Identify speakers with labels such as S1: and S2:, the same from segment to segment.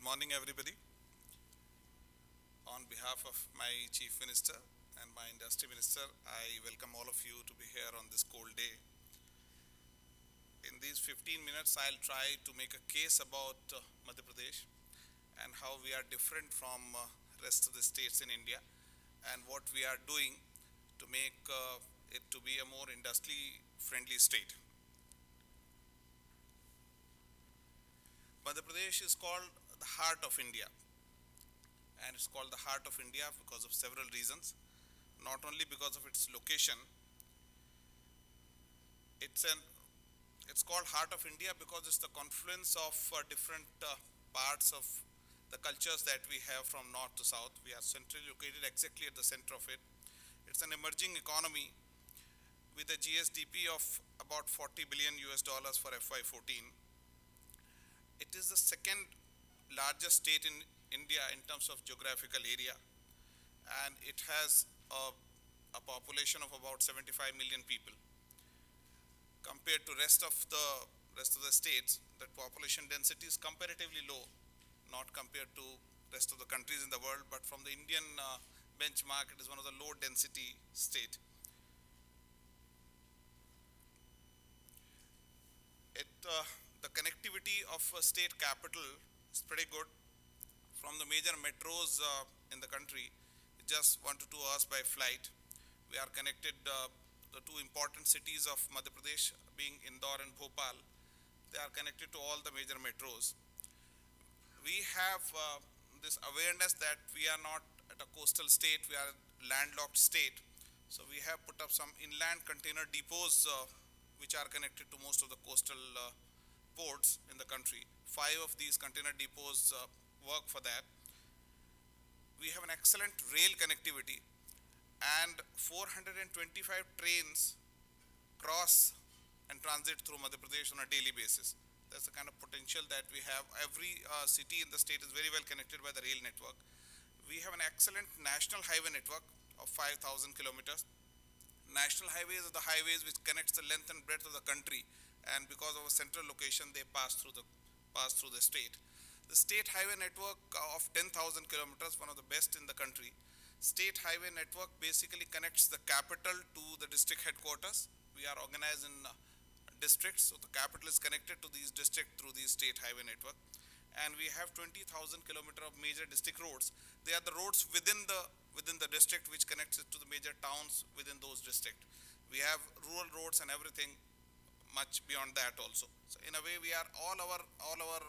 S1: Good morning, everybody. On behalf of my Chief Minister and my Industry Minister, I welcome all of you to be here on this cold day. In these 15 minutes, I'll try to make a case about Madhya Pradesh and how we are different from rest of the states in India and what we are doing to make it to be a more industry friendly state. Madhya Pradesh is called the heart of India, and it's called the heart of India because of several reasons. Not only because of its location, it's an it's called heart of India because it's the confluence of different parts of the cultures that we have from north to south. We are centrally located exactly at the center of it. It's an emerging economy with a GSDP of about 40 billion US dollars for FY14. It is the second largest state in India in terms of geographical area, and it has a population of about 75 million people. Compared to rest of the states, that population density is comparatively low, not compared to rest of the countries in the world, but from the Indian benchmark, it is one of the low density state. The connectivity of a state capital is pretty good. From the major metros in the country, just 1 to 2 hours by flight. We are connected, the two important cities of Madhya Pradesh being Indore and Bhopal. They are connected to all the major metros. We have this awareness that we are not at a coastal state, we are a landlocked state. So we have put up some inland container depots which are connected to most of the coastal ports in the country. 5 of these container depots work for that. We have an excellent rail connectivity, and 425 trains cross and transit through Madhya Pradesh on a daily basis. That's the kind of potential that we have. Every city in the state is very well connected by the rail network. We have an excellent national highway network of 5,000 kilometers. National highways are the highways which connects the length and breadth of the country, and because of a central location, they pass through the state. The state highway network of 10,000 kilometers, one of the best in the country. State highway network basically connects the capital to the district headquarters. We are organized in districts, so the capital is connected to these districts through the state highway network. And we have 20,000 kilometers of major district roads. They are the roads within the district which connects it to the major towns within those districts. We have rural roads and everything much beyond that also. So in a way, we are all our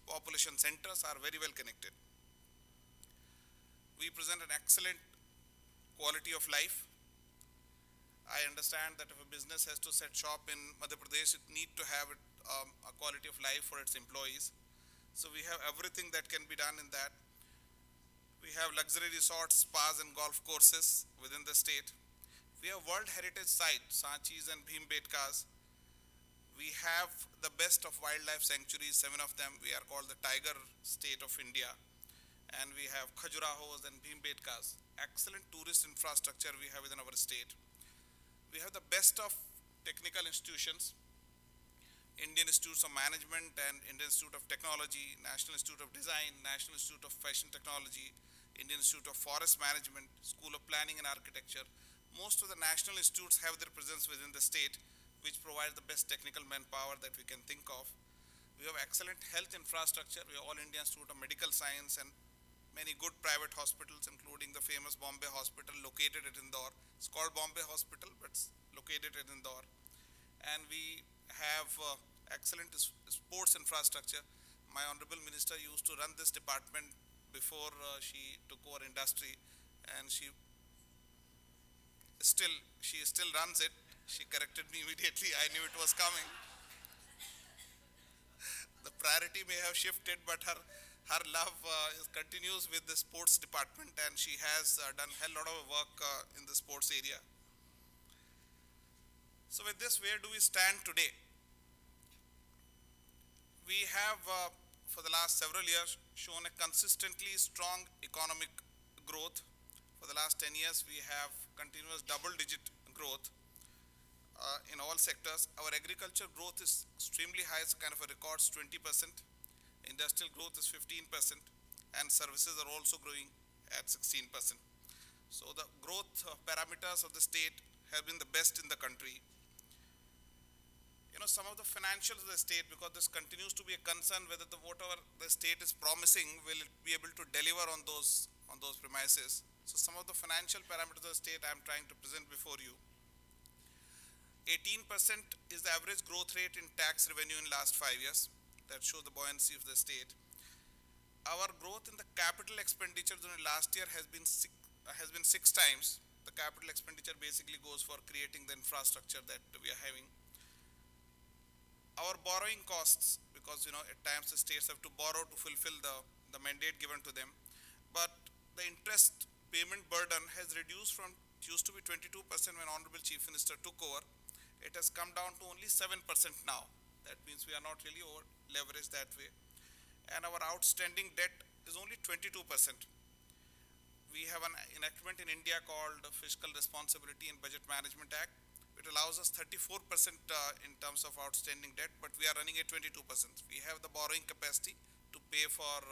S1: population centers are very well connected. We present an excellent quality of life. I understand that if a business has to set shop in Madhya Pradesh, it needs to have a quality of life for its employees. So we have everything that can be done in that. We have luxury resorts, spas and golf courses within the state. We have World Heritage Sites, Sanchis and Bhimbetkas. We have the best of wildlife sanctuaries, 7 of them. We are called the Tiger State of India. And we have Khajurahos and Bhimbetkas. Excellent tourist infrastructure we have within our state. We have the best of technical institutions, Indian Institutes of Management and Indian Institute of Technology, National Institute of Design, National Institute of Fashion Technology, Indian Institute of Forest Management, School of Planning and Architecture. Most of the national institutes have their presence within the state, which provides the best technical manpower that we can think of. We have excellent health infrastructure. We have All India Institute of Medical Science and many good private hospitals, including the famous Bombay Hospital located at Indore. It's called Bombay Hospital, but it's located at Indore. And we have excellent sports infrastructure. My Honorable Minister used to run this department before she took over industry, and she still runs it. She corrected me immediately. I knew it was coming. The priority may have shifted, but her love continues with the sports department, and she has done a hell lot of work in the sports area. So with this, where do we stand today? We have, for the last several years, shown a consistently strong economic growth. For the last 10 years, we have continuous double-digit growth in all sectors. Our agriculture growth is extremely high. It's kind of a record 20%. Industrial growth is 15%, and services are also growing at 16%. So the growth parameters of the state have been the best in the country. Some of the financials of the state, because this continues to be a concern whether whatever the state is promising, will it be able to deliver on those premises. So some of the financial parameters of the state I am trying to present before you. 18% is the average growth rate in tax revenue in last 5 years. That shows the buoyancy of the state. Our growth in the capital expenditure during last year has been 6 times. The capital expenditure basically goes for creating the infrastructure that we are having. Our borrowing costs, because at times the states have to borrow to fulfill the mandate given to them, but the interest payment burden has reduced from, it used to be 22% when Honorable Chief Minister took over. It has come down to only 7% now. That means we are not really over leveraged that way. And our outstanding debt is only 22%. We have an enactment in India called Fiscal Responsibility and Budget Management Act. It allows us 34% in terms of outstanding debt, but we are running at 22%. We have the borrowing capacity to pay for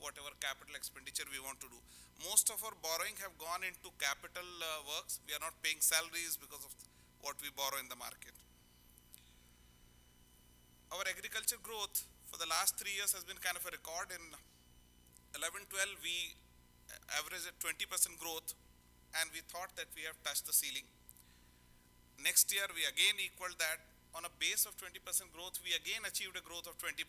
S1: whatever capital expenditure we want to do. Most of our borrowing have gone into capital works. We are not paying salaries because of what we borrow in the market. Our agriculture growth for the last 3 years has been kind of a record. In 11-12, we averaged at 20% growth, and we thought that we have touched the ceiling. Next year, we again equaled that. On a base of 20% growth, we again achieved a growth of 20%.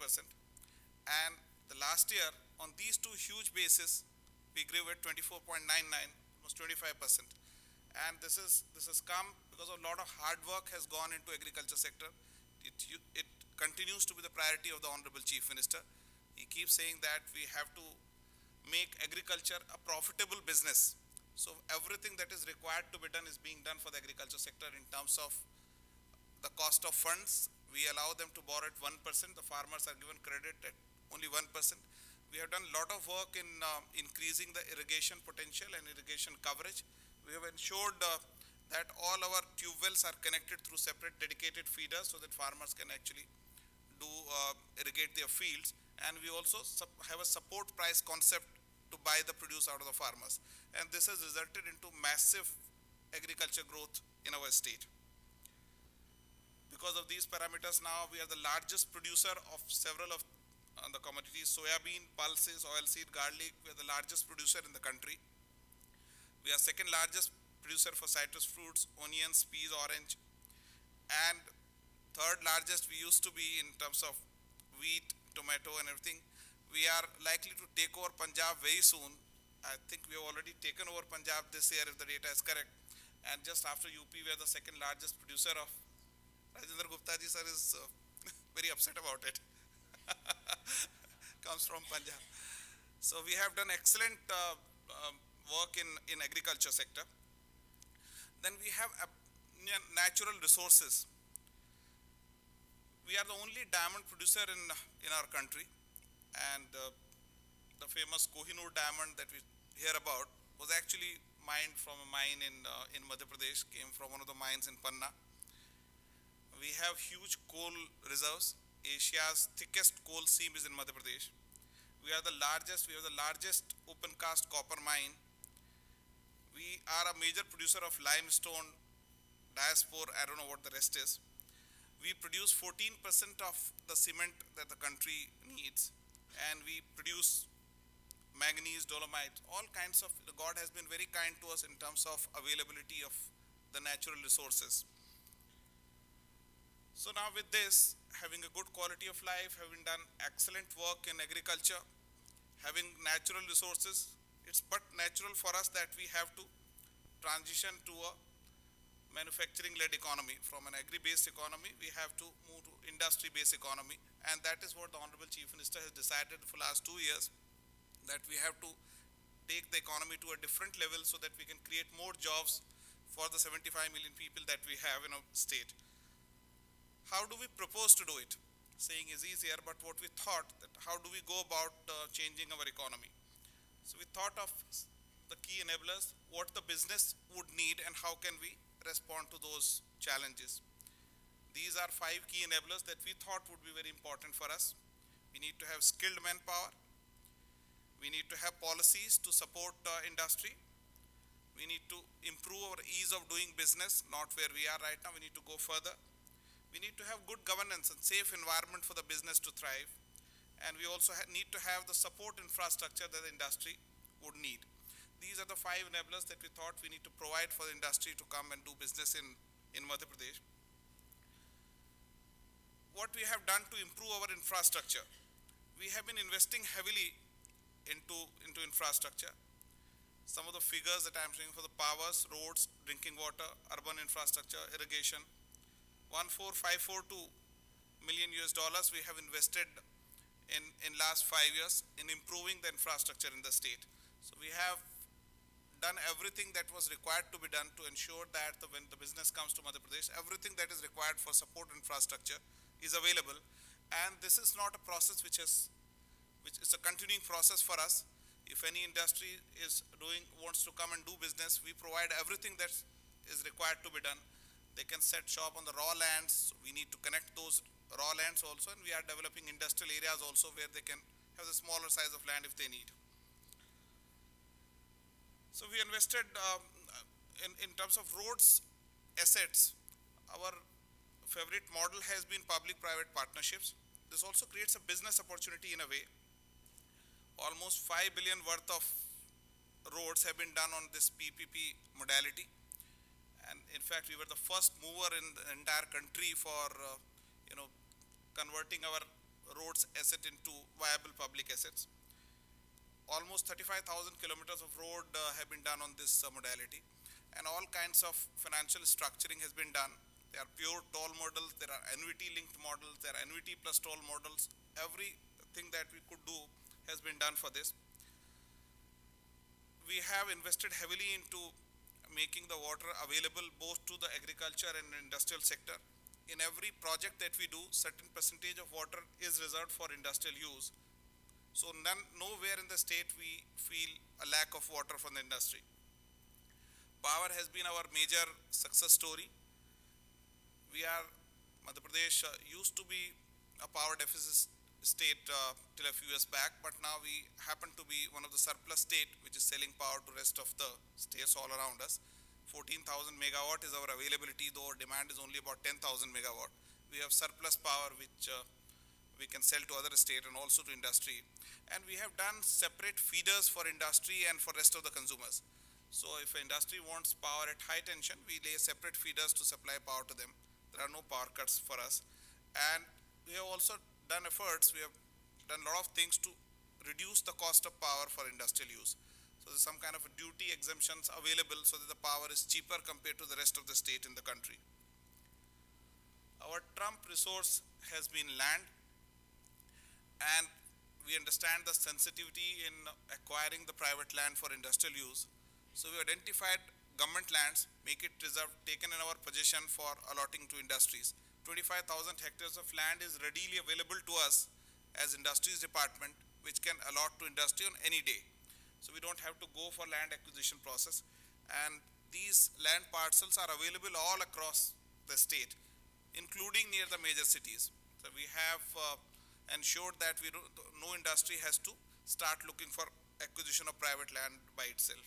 S1: And the last year, on these two huge bases, we grew at 24.99, almost 25%. And this has come because a lot of hard work has gone into agriculture sector. It continues to be the priority of the Honorable Chief Minister. He keeps saying that we have to make agriculture a profitable business. So everything that is required to be done is being done for the agriculture sector. In terms of the cost of funds, we allow them to borrow at 1%. The farmers are given credit at only 1%. We have done a lot of work in increasing the irrigation potential and irrigation coverage. We have ensured that all our tube wells are connected through separate dedicated feeders so that farmers can actually irrigate their fields. And we also have a support price concept to buy the produce out of the farmers. And this has resulted into massive agriculture growth in our state. Because of these parameters, now we are the largest producer of several of the commodities: soybean, pulses, oilseed, garlic. We are the largest producer in the country. We are second largest producer for citrus fruits, onions, peas, orange. And third largest we used to be in terms of wheat, tomato and everything. We are likely to take over Punjab very soon. I think we have already taken over Punjab this year if the data is correct. And just after UP, we are the second largest producer of. Rajendra Gupta ji sir is very upset about it. Comes from Punjab. So we have done excellent work in agriculture sector. Then we have natural resources. We are the only diamond producer in our country, and the famous Kohinoor diamond that we hear about was actually mined from a mine in Madhya Pradesh, came from one of the mines in Panna. We have huge coal reserves. Asia's thickest coal seam is in Madhya Pradesh. We have the largest open cast copper mine. We are a major producer of limestone, diaspora, I don't know what the rest is. We produce 14% of the cement that the country needs, and we produce manganese, dolomite, all kinds of, God has been very kind to us in terms of availability of the natural resources. So now with this, having a good quality of life, having done excellent work in agriculture, having natural resources, it's but natural for us that we have to transition to a manufacturing-led economy. From an agri-based economy, we have to move to industry-based economy, and that is what the Honorable Chief Minister has decided for the last 2 years, that we have to take the economy to a different level so that we can create more jobs for the 75 million people that we have in our state. How do we propose to do it? Saying is easier, but what we thought, that how do we go about changing our economy? So we thought of the key enablers, what the business would need and how can we respond to those challenges. These are 5 key enablers that we thought would be very important for us. We need to have skilled manpower. We need to have policies to support industry. We need to improve our ease of doing business, not where we are right now. We need to go further. We need to have good governance and safe environment for the business to thrive. And we also need to have the support infrastructure that the industry would need. These are the 5 enablers that we thought we need to provide for the industry to come and do business in Madhya Pradesh. What we have done to improve our infrastructure? We have been investing heavily into infrastructure. Some of the figures that I am showing for the powers, roads, drinking water, urban infrastructure, irrigation, 14542 million US dollars we have invested in last 5 years in improving the infrastructure in the state. So we have done everything that was required to be done to ensure that when the business comes to Madhya Pradesh, everything that is required for support infrastructure is available. And this is not a process which is a continuing process for us. If any industry wants to come and do business, we provide everything that is required to be done. They can set shop on the raw lands. So we need to connect those raw lands also, and we are developing industrial areas also where they can have the smaller size of land if they need. So we invested in terms of roads assets. Our favorite model has been public-private partnerships. This also creates a business opportunity in a way. Almost 5 billion worth of roads have been done on this PPP modality. And in fact, we were the first mover in the entire country for, converting our roads asset into viable public assets. Almost 35,000 kilometers of road have been done on this modality. And all kinds of financial structuring has been done. There are pure toll models, there are annuity-linked models, there are annuity plus toll models. Everything that we could do has been done for this. We have invested heavily into making the water available both to the agriculture and industrial sector. In every project that we do, certain percentage of water is reserved for industrial use. So nowhere in the state we feel a lack of water from the industry. Power has been our major success story. Madhya Pradesh used to be a power deficit state till a few years back, but now we happen to be one of the surplus state which is selling power to rest of the states all around us. 14,000 megawatt is our availability, though our demand is only about 10,000 megawatt. We have surplus power which we can sell to other state and also to industry. And we have done separate feeders for industry and for rest of the consumers. So if industry wants power at high tension, we lay separate feeders to supply power to them. There are no power cuts for us. And we have also done efforts, we have done a lot of things to reduce the cost of power for industrial use. So there's some kind of a duty exemptions available so that the power is cheaper compared to the rest of the state in the country. Our trump resource has been land, and we understand the sensitivity in acquiring the private land for industrial use. So we identified government lands, make it reserved, taken in our possession for allotting to industries. 25,000 hectares of land is readily available to us as industries department, which can allot to industry on any day. So we don't have to go for land acquisition process. And these land parcels are available all across the state, including near the major cities. So we have ensured that no industry has to start looking for acquisition of private land by itself.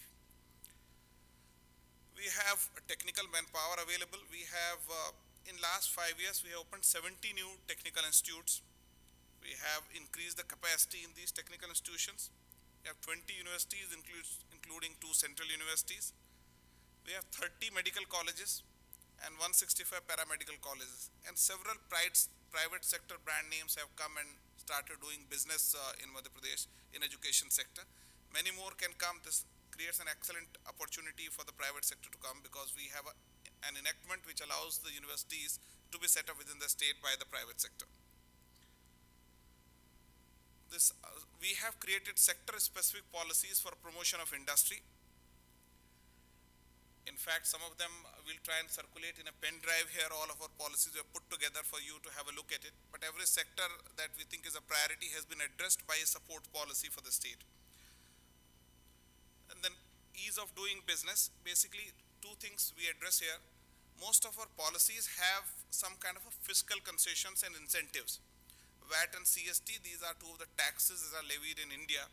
S1: We have technical manpower available. We have, in last 5 years, we have opened 70 new technical institutes. We have increased the capacity in these technical institutions. We have 20 universities, including 2 central universities. We have 30 medical colleges and 165 paramedical colleges. And several private sector brand names have come and started doing business in Madhya Pradesh in education sector. Many more can come. This creates an excellent opportunity for the private sector to come because we have an enactment which allows the universities to be set up within the state by the private sector. We have created sector-specific policies for promotion of industry. In fact, some of them will try and circulate in a pen drive here. All of our policies we have put together for you to have a look at it. But every sector that we think is a priority has been addressed by a support policy for the state. And then ease of doing business. Basically, 2 things we address here. Most of our policies have some kind of a fiscal concessions and incentives. VAT and CST, these are two of the taxes that are levied in India.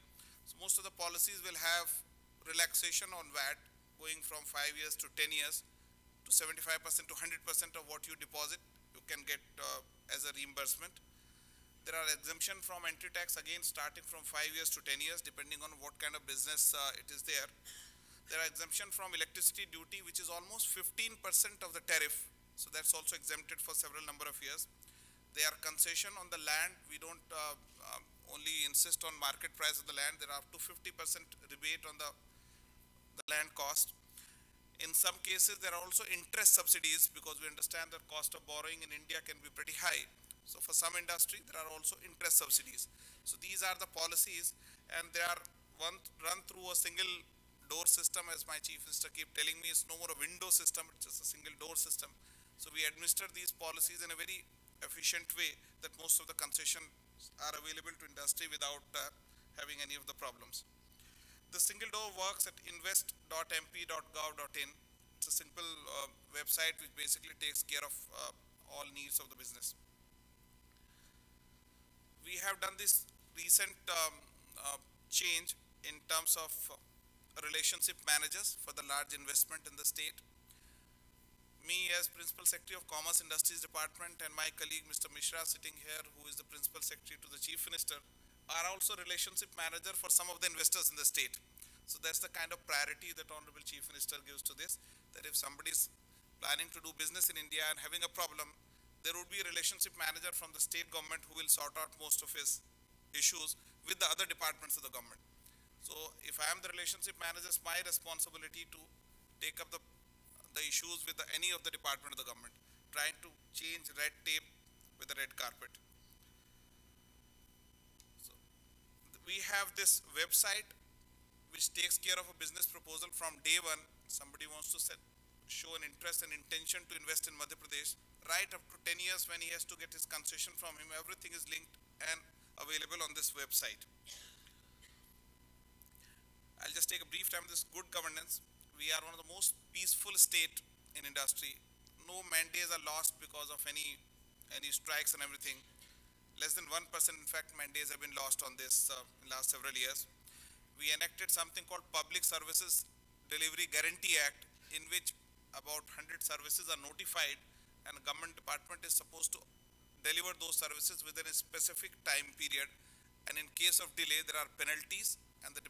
S1: So most of the policies will have relaxation on VAT going from 5 years to 10 years to 75% to 100% of what you deposit, you can get as a reimbursement. There are exemption from entry tax again starting from 5 years to 10 years depending on what kind of business it is there. There are exemption from electricity duty, which is almost 15% of the tariff. So that's also exempted for several number of years. They are concession on the land. We don't only insist on market price of the land. There are up to 50% rebate on the land cost. In some cases, there are also interest subsidies because we understand that cost of borrowing in India can be pretty high. So for some industry, there are also interest subsidies. So these are the policies, and they are run through a single door system, as my chief minister keep telling me. It's no more a window system, it's just a single door system. So we administer these policies in a very efficient way that most of the concessions are available to industry without having any of the problems. The single door works at invest.mp.gov.in. It's a simple website which basically takes care of all needs of the business. We have done this recent change in terms of relationship managers for the large investment in the state. Me as Principal Secretary of Commerce Industries Department and my colleague Mr. Mishra sitting here, who is the Principal Secretary to the Chief Minister, are also relationship manager for some of the investors in the state. So that's the kind of priority that Honorable Chief Minister gives to this, that if somebody is planning to do business in India and having a problem, there would be a relationship manager from the state government who will sort out most of his issues with the other departments of the government. So if I am the relationship manager, it's my responsibility to take up the issues with any of the department of the government, trying to change red tape with a red carpet. So we have this website which takes care of a business proposal from day one. Somebody wants to show an interest and intention to invest in Madhya Pradesh, right up to 10 years when he has to get his concession from him. Everything is linked and available on this website. I'll just take a brief time. This good governance. We are one of the most peaceful state in industry. No mandates are lost because of any strikes and everything. Less than 1%, in fact, mandates have been lost on this in last several years. We enacted something called Public Services Delivery Guarantee Act, in which about 100 services are notified, and a government department is supposed to deliver those services within a specific time period. And in case of delay, there are penalties, and the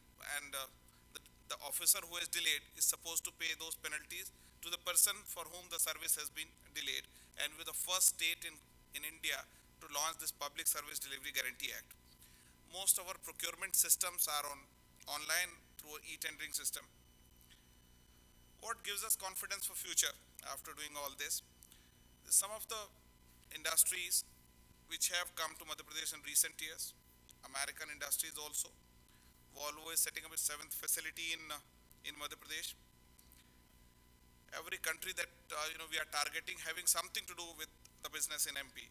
S1: officer who has delayed is supposed to pay those penalties to the person for whom the service has been delayed. And we're the first state in India to launch this Public Service Delivery Guarantee Act. Most of our procurement systems are online through an e-tendering system. What gives us confidence for future after doing all this? Some of the industries which have come to Madhya Pradesh in recent years, American industries also. Volvo is setting up its 7th facility in Madhya Pradesh. Every country that we are targeting having something to do with the business in MP.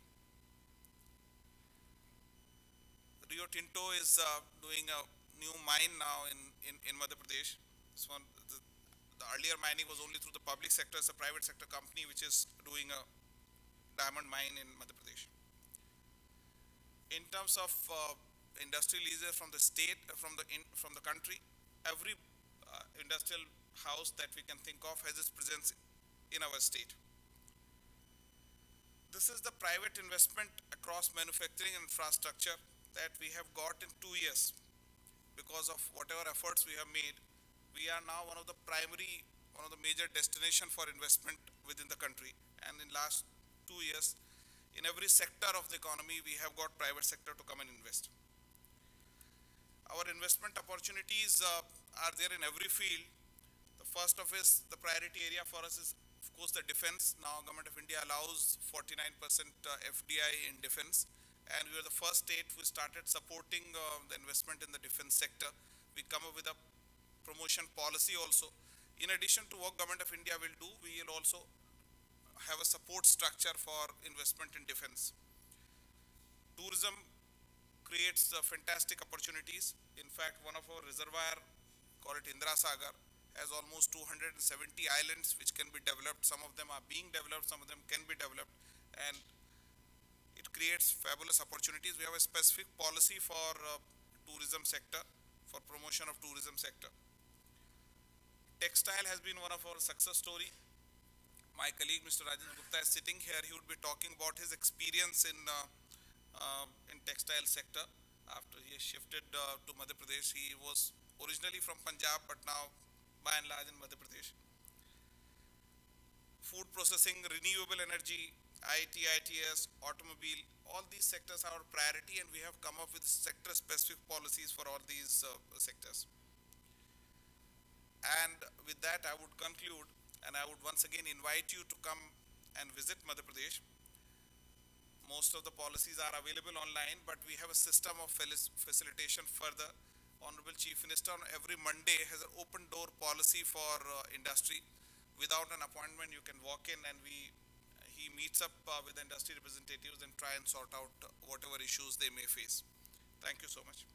S1: Rio Tinto is doing a new mine now in Madhya Pradesh. So the earlier mining was only through the public sector. It's a private sector company which is doing a diamond mine in Madhya Pradesh. In terms of industrial leases from the state, from the country, every industrial house that we can think of has its presence in our state. This is the private investment across manufacturing infrastructure that we have got in 2 years. Because of whatever efforts we have made, we are now one of the major destination for investment within the country. And in last 2 years, in every sector of the economy, we have got private sector to come and invest. Our investment opportunities are there in every field. The first of the priority area for us is, of course, the defense. Now, Government of India allows 49% FDI in defense. And we were the first state who started supporting the investment in the defense sector. We come up with a promotion policy also. In addition to what Government of India will do, we will also have a support structure for investment in defense. Tourism creates fantastic opportunities. In fact, one of our reservoir, call it Indra Sagar, has almost 270 islands which can be developed. Some of them are being developed, some of them can be developed. And it creates fabulous opportunities. We have a specific policy for tourism sector, for promotion of tourism sector. Textile has been one of our success story. My colleague Mr. Rajendra Gupta is sitting here. He would be talking about his experience in textile sector after he has shifted to Madhya Pradesh. He was originally from Punjab, but now by and large in Madhya Pradesh. Food processing, renewable energy, IT, ITS, automobile, all these sectors are our priority, and we have come up with sector specific policies for all these sectors. And with that, I would conclude, and I would once again invite you to come and visit Madhya Pradesh. Most of the policies are available online, but we have a system of facilitation further. Honorable Chief Minister on every Monday has an open door policy for industry. Without an appointment, you can walk in, and he meets up with industry representatives and try and sort out whatever issues they may face. Thank you so much.